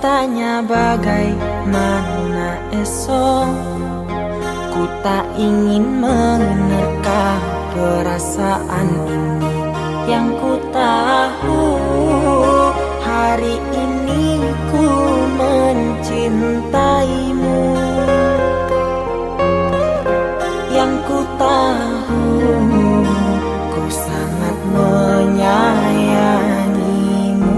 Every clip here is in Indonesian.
bertanya bagaimana esok. Ku tak ingin menerka perasaan ini. Yang ku tahu hari ini ku mencintaimu. Yang ku tahu ku sangat menyayangimu.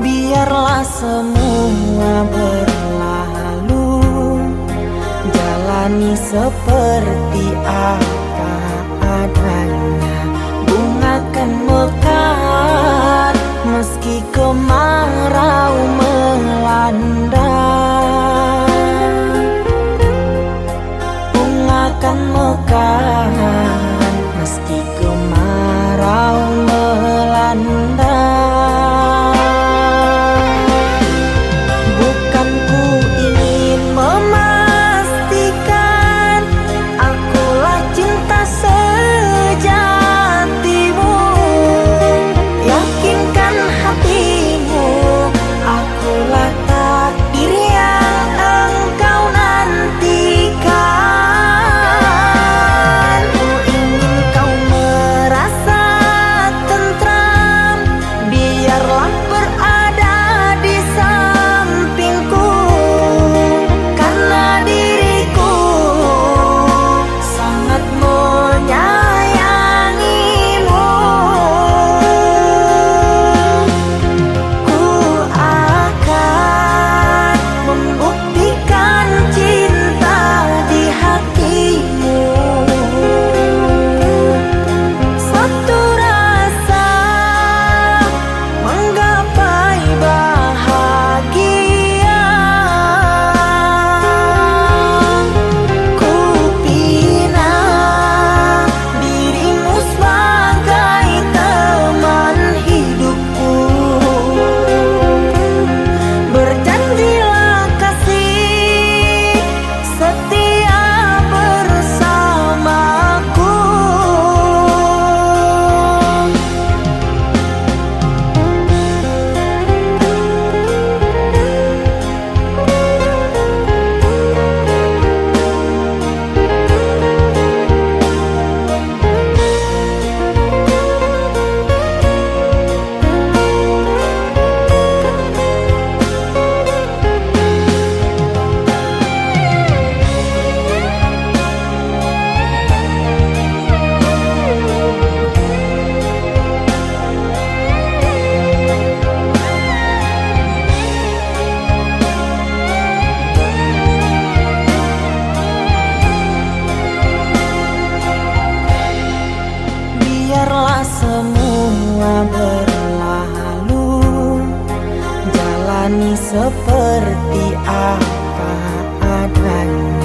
Biarlah semua berlalu, jalani seperti apa adanya. Bunga kan mekar meski kemarau melanda. Bunga kan mekar meski kemarau melanda. Bukan ku ingin memastikan akulah cinta sejatimu. Yakinkan hatimu akulah takdir yang engkau nantikan. Ku ingin kau merasa tentram, biarlah berada di sampingku. Karena diriku sangat menyayangimu. Ku akan membuktikan cinta di hatimu. Satu rasa menggapai bahagia. Ku pinang dirimu sebagai teman hidupku. Berjanjilah kasih setia bersamaku. Biarlah semua berlalu, jalani seperti apa adanya.